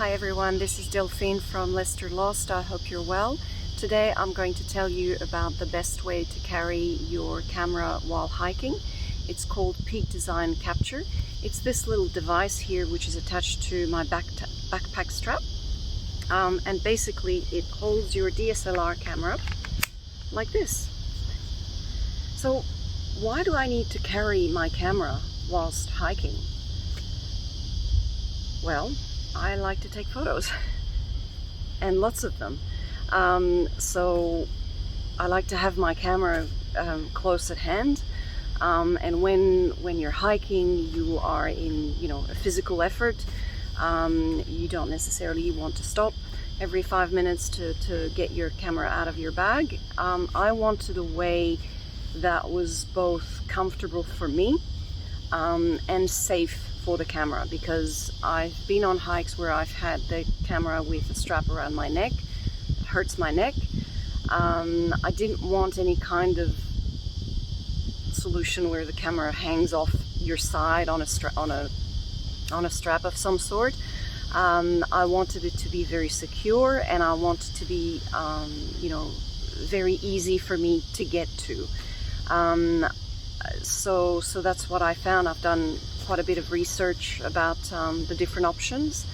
Hi everyone, this is Delphine from Leicester Lost. I hope you're well. Today I'm going to tell you about the best way to carry your camera while hiking. It's called Peak Design Capture. It's this little device here which is attached to my backpack strap. And basically it holds your DSLR camera like this. So why do I need to carry my camera whilst hiking? Well, I like to take photos and lots of them. So I like to have my camera close at hand. And when you're hiking, you are in a physical effort. You don't necessarily want to stop every 5 minutes to get your camera out of your bag. I wanted a way that was both comfortable for me and safe for the camera, because I've been on hikes where I've had the camera with a strap around my neck. It hurts my neck. I didn't want any kind of solution where the camera hangs off your side on a strap of some sort. I wanted it to be very secure, and I wanted to be very easy for me to get to. So that's what I found. I've done quite a bit of research about the different options,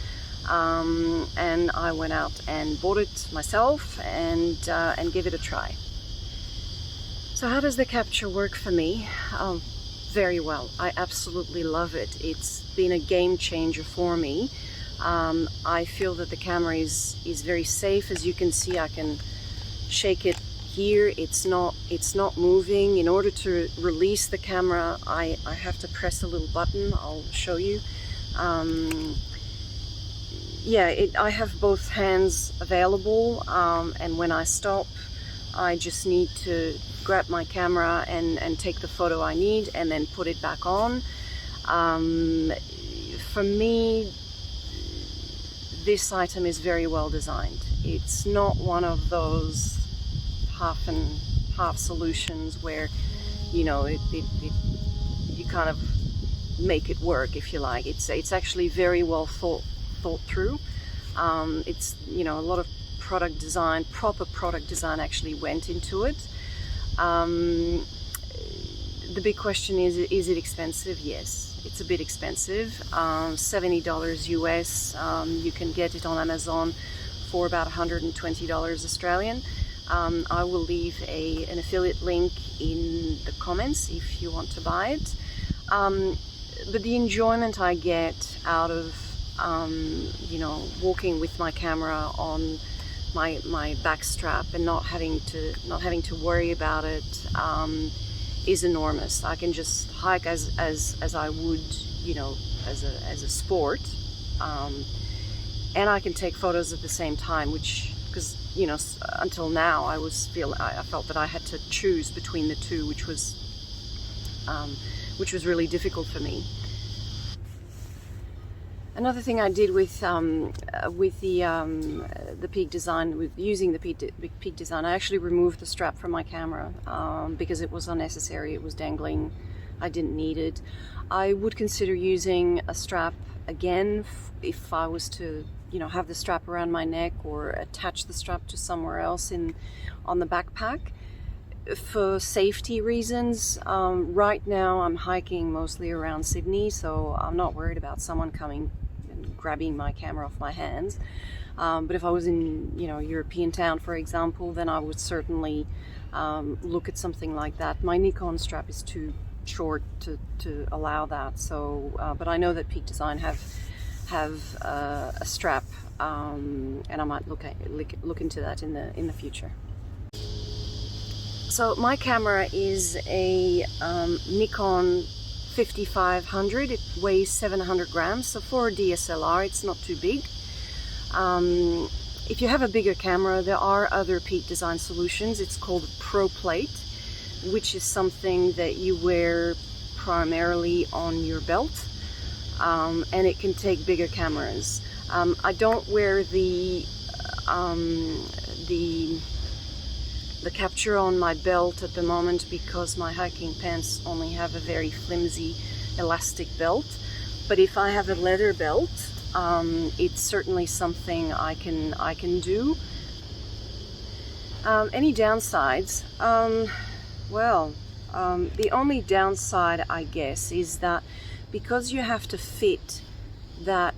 and I went out and bought it myself and give it a try. So how does the capture work for me? Very well. I absolutely love it. It's been a game changer for me. I feel that the camera is very safe. As you can see, I can shake it here. It's not moving. In order to release the camera, I have to press a little button. I'll show you. I have both hands available, and when I stop, I just need to grab my camera and take the photo I need and then put it back on. For me, this item is very well designed. It's not one of those half and half solutions where you kind of make it work, if you like. It's actually very well thought through. It's a lot of product design, proper product design actually went into it. The big question is it expensive? Yes, it's a bit expensive. $70 US. You can get it on Amazon for about $120 Australian. I will leave an affiliate link in the comments if you want to buy it. But the enjoyment I get out of walking with my camera on my back strap and not having to worry about it is enormous. I can just hike as I would as a sport, and I can take photos at the same time, because until now I felt that I had to choose between the two, which was really difficult for me. Another thing I did with the Peak Design, using the Peak Design, I actually removed the strap from my camera because it was unnecessary. It was dangling. I didn't need it. I would consider using a strap again if I was to have the strap around my neck or attach the strap to somewhere else on the backpack. For safety reasons, right now I'm hiking mostly around Sydney, so I'm not worried about someone coming and grabbing my camera off my hands. But if I was in European town, for example, then I would certainly look at something like that. My Nikon strap is too short to allow that, so but I know that Peak Design have a strap, and I might look into that in the future. So my camera is a Nikon 5500. It weighs 700 grams, so for a DSLR it's not too big. If you have a bigger camera, there are other Peak Design solutions. It's called a Pro Plate, which is something that you wear primarily on your belt, and it can take bigger cameras. I don't wear the capture on my belt at the moment because my hiking pants only have a very flimsy elastic belt. But if I have a leather belt, it's certainly something I can do. Any downsides? The only downside, I guess, is that because you have to fit that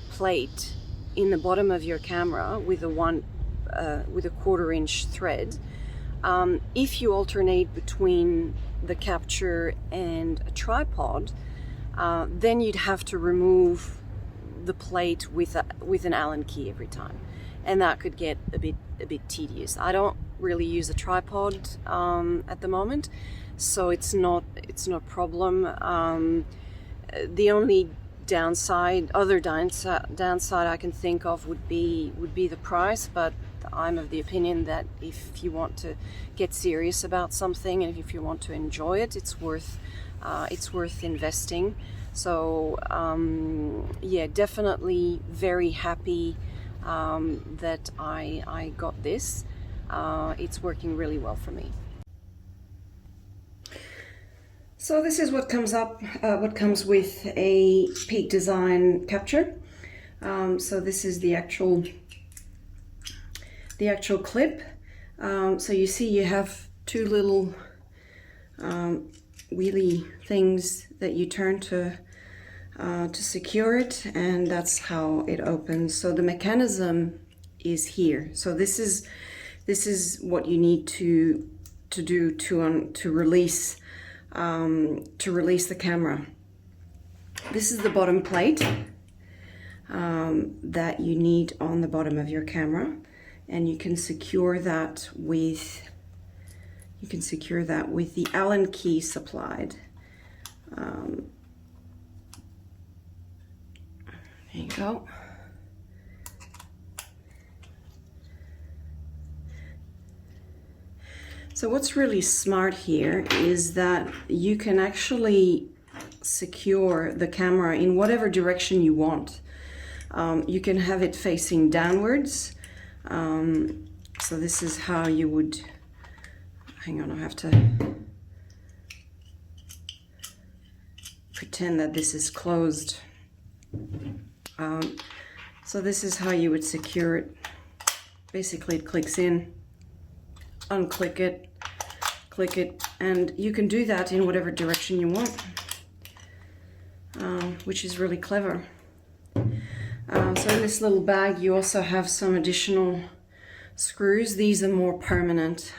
plate in the bottom of your camera with a 1/4-inch thread, if you alternate between the capture and a tripod, then you'd have to remove the plate with an Allen key every time, and that could get a bit tedious. I don't really use a tripod at the moment, so it's not a problem. The only downside I can think of would be the price, but I'm of the opinion that if you want to get serious about something and if you want to enjoy it, it's worth investing. So yeah, definitely very happy that I got this. It's working really well for me. So this is what comes with a Peak Design capture. So this is the actual clip. So you see you have two little wheelie things that you turn to secure it, and that's how it opens. So the mechanism is here. So this is what you need to do to release the camera. This is the bottom plate that you need on the bottom of your camera, and you can secure that with the Allen key supplied. There you go. So what's really smart here is that you can actually secure the camera in whatever direction you want. You can have it facing downwards. So this is how you would, hang on, I have to pretend that this is closed. So this is how you would secure it. Basically it clicks in, unclick it, click it, and you can do that in whatever direction you want, which is really clever. So in this little bag you also have some additional screws. These are more permanent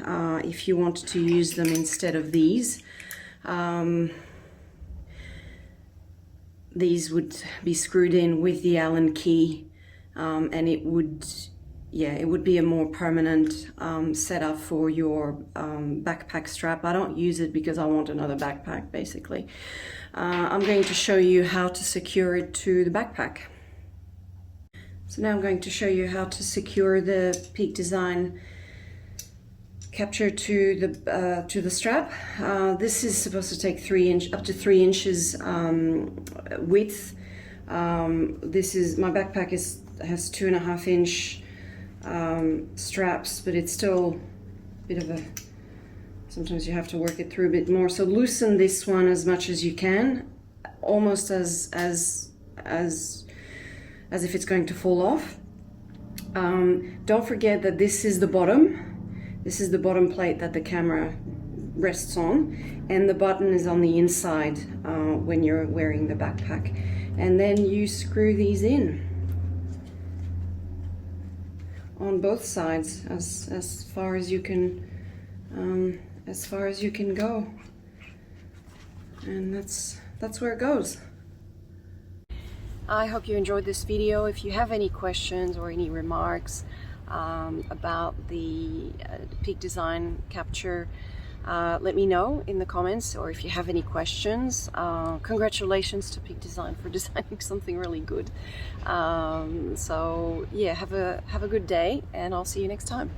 if you want to use them instead of these. These would be screwed in with the Allen key, and it would be a more permanent setup for your backpack strap. I don't use it because I want another backpack, basically. I'm going to show you how to secure it to the backpack. So now I'm going to show you how to secure the Peak Design capture to the strap. This is supposed to take up to 3 inches width. My backpack has 2.5 inch straps, but it's still a bit of a, sometimes you have to work it through a bit more. So loosen this one as much as you can, almost as if it's going to fall off. Don't forget that this is the bottom. This is the bottom plate that the camera rests on, and the button is on the inside when you're wearing the backpack. And then you screw these in on both sides as far as you can go, and that's where it goes. I hope you enjoyed this video. If you have any questions or any remarks about the Peak Design capture, let me know in the comments, or if you have any questions. Congratulations to Peak Design for designing something really good. So yeah, have a good day, and I'll see you next time.